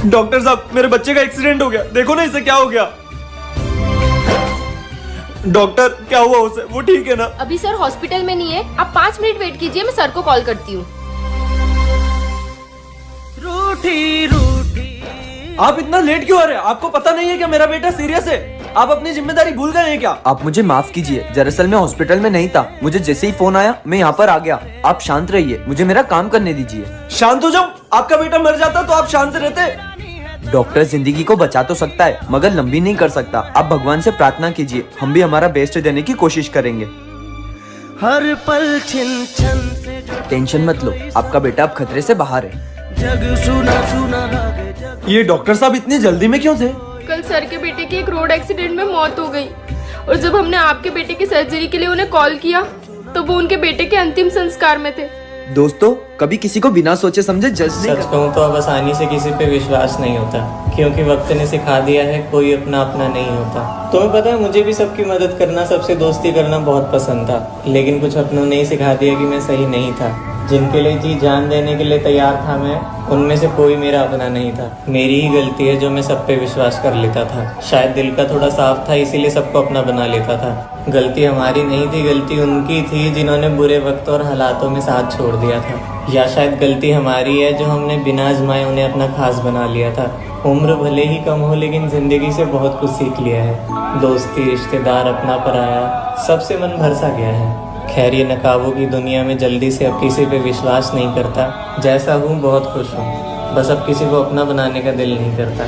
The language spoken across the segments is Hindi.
डॉक्टर साहब, मेरे बच्चे का एक्सीडेंट हो गया, देखो ना इसे क्या हो गया। डॉक्टर, क्या हुआ उसे? वो ठीक है ना? अभी सर हॉस्पिटल में नहीं है, आप 5 मिनट वेट कीजिए, मैं सर को कॉल करती हूँ। आप इतना लेट क्यों आ रहे हैं? आपको पता नहीं है क्या मेरा बेटा सीरियस है? आप अपनी जिम्मेदारी भूल गए हैं क्या? आप मुझे माफ कीजिए, दरअसल मैं हॉस्पिटल में नहीं था। मुझे जैसे ही फोन आया मैं यहाँ पर आ गया। आप शांत रहिए, मुझे मेरा काम करने दीजिए। शांत हो जाओ? आपका बेटा मर जाता तो आप शांत से रहते। डॉक्टर जिंदगी को बचा तो सकता है मगर लंबी नहीं कर सकता। आप भगवान से प्रार्थना कीजिए, हम भी हमारा बेस्ट देने की कोशिश करेंगे। हर पल छिन छन से टेंशन मत लो, आपका बेटा अब खतरे से बाहर है। जग सुना सुना लगे जग। ये डॉक्टर साहब इतनी जल्दी में क्यों थे? कल सर के बेटे की एक रोड एक्सीडेंट में मौत हो गई और जब हमने आपके बेटे की सर्जरी के लिए उन्हें कॉल किया तो वो उनके बेटे के अंतिम संस्कार में थे। दोस्तों, कभी किसी को बिना सोचे समझे जज नहीं सच कहूँ तो अब आसानी से किसी पे विश्वास नहीं होता, क्योंकि वक्त ने सिखा दिया है कोई अपना अपना नहीं होता। तुम्हें पता है, मुझे भी सबकी मदद करना, सबसे दोस्ती करना बहुत पसंद था, लेकिन कुछ अपनों ने ही सिखा दिया कि मैं सही नहीं था। जिनके लिए जी जान देने के लिए तैयार था मैं, उनमें से कोई मेरा अपना नहीं था। मेरी ही गलती है जो मैं सब पे विश्वास कर लेता था। शायद दिल का थोड़ा साफ था, इसीलिए सबको अपना बना लेता था। गलती हमारी नहीं थी, गलती उनकी थी जिन्होंने बुरे वक्त और हालातों में साथ छोड़ दिया था। या शायद गलती हमारी है जो हमने बिना आजमाए उन्हें अपना खास बना लिया था। उम्र भले ही कम हो, लेकिन जिंदगी से बहुत कुछ सीख लिया है। दोस्ती, रिश्तेदार, अपना पराया, सबसे मन भर सा गया है। खैर, ये नकाबों की दुनिया में जल्दी से अब किसी पे विश्वास नहीं करता। जैसा हूँ बहुत खुश हूँ, बस अब किसी को अपना बनाने का दिल नहीं करता।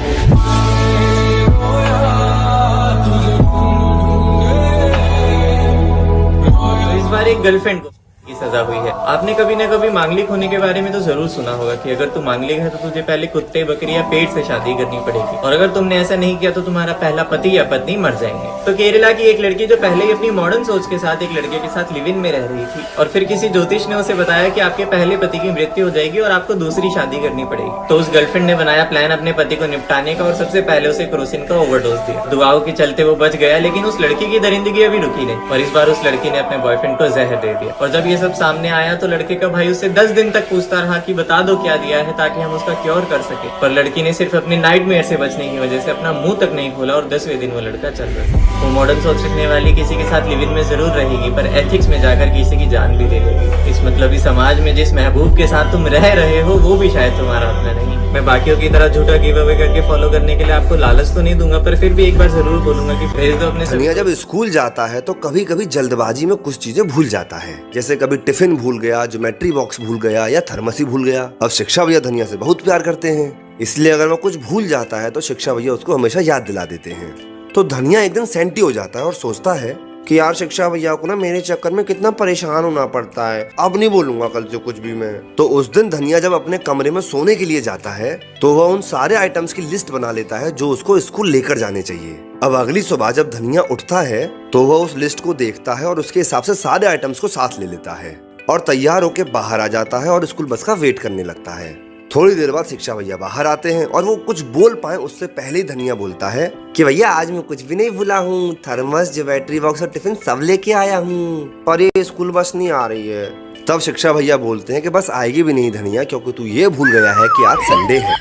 इस बार एक गर्लफ्रेंड को की सजा हुई है। आपने कभी न कभी मांगलिक होने के बारे में तो जरूर सुना होगा कि अगर तू मांगलिक है तो तुझे पहले कुत्ते, बकरी या पेट से शादी करनी पड़ेगी, और अगर तुमने ऐसा नहीं किया तो तुम्हारा पहला पति या पत्नी मर जाएंगे। तो केरला की एक लड़की जो पहले ही अपनी मॉडर्न सोच के साथ एक लड़के के साथ लिव इन में रह रही थी, और फिर किसी ज्योतिष ने उसे बताया कि आपके पहले पति की मृत्यु हो जाएगी और आपको दूसरी शादी करनी पड़ेगी। तो उस गर्लफ्रेंड ने बनाया प्लान अपने पति को निपटाने का, और सबसे पहले उसे क्रोसिन का ओवरडोज दिया। दुआओं के चलते वो बच गया, लेकिन उस लड़की की दरिंदगी अभी रुकी नहीं, और इस बार उस लड़की ने अपने बॉयफ्रेंड को जहर दे दिया। और जब ये सब सामने आया तो लड़के का भाई उससे 10 दिन तक पूछता रहा कि बता दो क्या दिया है ताकि हम उसका क्योर कर सके। पर लड़की ने सिर्फ अपने नाइटमेयर से बचने की वजह से अपना मुंह तक नहीं खोला, और 10वें दिन वो लड़का चल रहा। वो मॉडर्न सोच रखने वाली किसी के साथ लिव इन में जरूर रहेगी, पर एथिक्स में जाकर किसी की जान भी ले लेगी। इस मतलबी समाज में जिस महबूब के साथ तुम रह रहे हो वो भी शायद तुम्हारा अपना नहीं। मैं बाकियों की तरह झूठा गिव अवे करके फॉलो करने के लिए आपको लालच तो नहीं दूंगा, पर फिर भी एक बार जरूर बोलूंगा कि भेज दो अपने। धनिया जब स्कूल जाता है तो कभी कभी जल्दबाजी में कुछ चीजें भूल जाता है, जैसे कभी टिफिन भूल गया, ज्योमेट्री बॉक्स भूल गया या थर्मसी भूल गया। अब शिक्षा भैया धनिया से बहुत प्यार करते हैं, इसलिए अगर वो कुछ भूल जाता है तो शिक्षा भैया उसको हमेशा याद दिला देते हैं। तो धनिया एक दिन सेंटी हो जाता है और सोचता है कि यार शिक्षा भैया को ना मेरे चक्कर में कितना परेशान होना पड़ता है, अब नहीं बोलूंगा कल से कुछ भी मैं। तो उस दिन धनिया जब अपने कमरे में सोने के लिए जाता है तो वह उन सारे आइटम्स की लिस्ट बना लेता है जो उसको स्कूल लेकर जाने चाहिए। अब अगली सुबह जब धनिया उठता है तो वह उस लिस्ट को देखता है और उसके हिसाब से सारे आइटम्स को साथ ले लेता है और तैयार होकर बाहर आ जाता है और स्कूल बस का वेट करने लगता है। थोड़ी देर बाद शिक्षा भैया बाहर आते हैं और वो कुछ बोल पाए उससे पहले ही धनिया बोलता है कि भैया आज मैं कुछ भी नहीं भूला हूँ, थर्मस, ज्योमेट्री बॉक्स और टिफिन सब लेके आया हूँ, पर ये स्कूल बस नहीं आ रही है। तब शिक्षा भैया बोलते हैं कि बस आएगी भी नहीं धनिया, क्योंकि तू ये भूल गया है कि आज संडे है।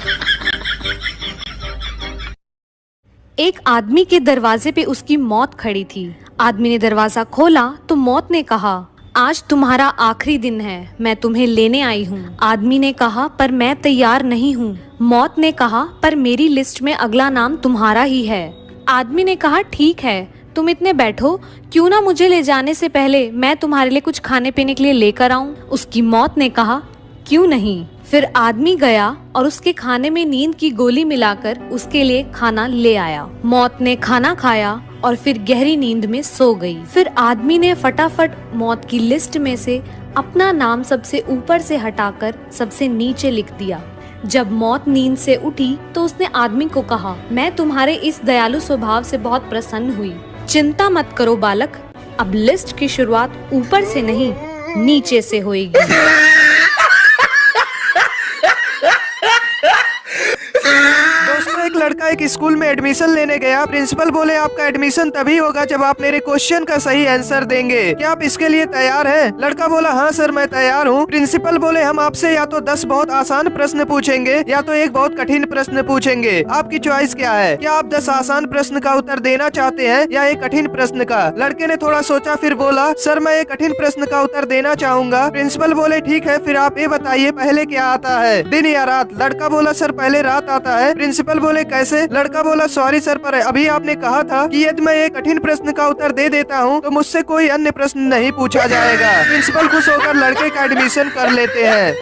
एक आदमी के दरवाजे पे उसकी मौत खड़ी थी। आदमी ने दरवाजा खोला तो मौत ने कहा, आज तुम्हारा आखिरी दिन है, मैं तुम्हें लेने आई हूँ। आदमी ने कहा, पर मैं तैयार नहीं हूँ। मौत ने कहा, पर मेरी लिस्ट में अगला नाम तुम्हारा ही है। आदमी ने कहा, ठीक है, तुम इतने बैठो, क्यों ना मुझे ले जाने से पहले मैं तुम्हारे लिए कुछ खाने पीने के लिए लेकर आऊं। उसकी मौत ने कहा, क्यों नहीं। फिर आदमी गया और उसके खाने में नींद की गोली मिलाकर उसके लिए खाना ले आया। मौत ने खाना खाया और फिर गहरी नींद में सो गई। फिर आदमी ने फटाफट मौत की लिस्ट में से अपना नाम सबसे ऊपर से हटाकर सबसे नीचे लिख दिया। जब मौत नींद से उठी तो उसने आदमी को कहा, मैं तुम्हारे इस दयालु स्वभाव से बहुत प्रसन्न हुई। चिंता मत करो बालक, अब लिस्ट की शुरुआत ऊपर से नहीं नीचे से होगी। लड़का एक स्कूल में एडमिशन लेने गया। प्रिंसिपल बोले आपका एडमिशन तभी होगा जब आप मेरे क्वेश्चन का सही आंसर देंगे, क्या आप इसके लिए तैयार हैं? लड़का बोला हाँ सर मैं तैयार हूँ। प्रिंसिपल बोले हम आपसे या तो 10 बहुत आसान प्रश्न पूछेंगे या तो एक बहुत कठिन प्रश्न पूछेंगे, आपकी चॉइस क्या है? क्या आप 10 आसान प्रश्न का उत्तर देना चाहते हैं या एक कठिन प्रश्न का? लड़के ने थोड़ा सोचा फिर बोला सर मैं एक कठिन प्रश्न का उत्तर देना चाहूंगा। प्रिंसिपल बोले ठीक है, फिर आप ये बताइए पहले क्या आता है, दिन या रात? लड़का बोला सर पहले रात आता है। प्रिंसिपल बोले कैसे? लड़का बोला सॉरी सर पर अभी आपने कहा था कि यदि मैं एक कठिन प्रश्न का उत्तर दे देता हूँ तो मुझसे कोई अन्य प्रश्न नहीं पूछा जाएगा। प्रिंसिपल खुश होकर लड़के का एडमिशन कर लेते हैं।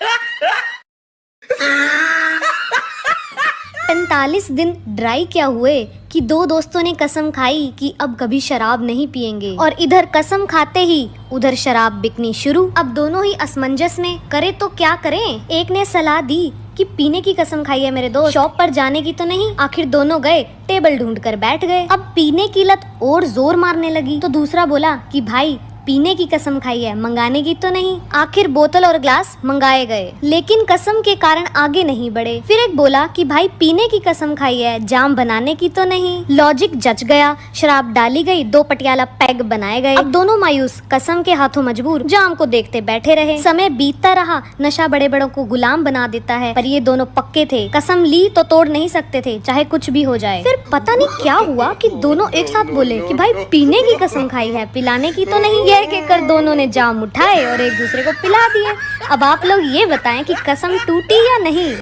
45 दिन ड्राई क्या हुए कि दो दोस्तों ने कसम खाई कि अब कभी शराब नहीं पिएंगे, और इधर कसम खाते ही उधर शराब बिकनी शुरू। अब दोनों ही असमंजस में करे तो क्या करें। एक ने सलाह दी कि पीने की कसम खाई है मेरे दोस्त, शॉप पर जाने की तो नहीं। आखिर दोनों गए, टेबल ढूंढ कर बैठ गए। अब पीने की लत और जोर मारने लगी तो दूसरा बोला कि भाई पीने की कसम खाई है, मंगाने की तो नहीं। आखिर बोतल और ग्लास मंगाए गए, लेकिन कसम के कारण आगे नहीं बढ़े। फिर एक बोला कि भाई पीने की कसम खाई है, जाम बनाने की तो नहीं। लॉजिक जच गया, शराब डाली गई, 2 पटियाला पैग बनाए गए। अब दोनों मायूस, कसम के हाथों मजबूर, जाम को देखते बैठे रहे। समय बीतता रहा, नशा बड़े बड़ों को गुलाम बना देता है, पर ये दोनों पक्के थे, कसम ली तो तोड़ नहीं सकते थे, चाहे कुछ भी हो जाए। फिर पता नहीं क्या हुआ कि दोनों एक साथ बोले कि भाई पीने की कसम खाई है, पिलाने की तो नहीं। यह कहकर दोनों ने जाम उठाए और एक दूसरे को पिला दिए। अब आप लोग ये बताएं कि कसम टूटी या नहीं।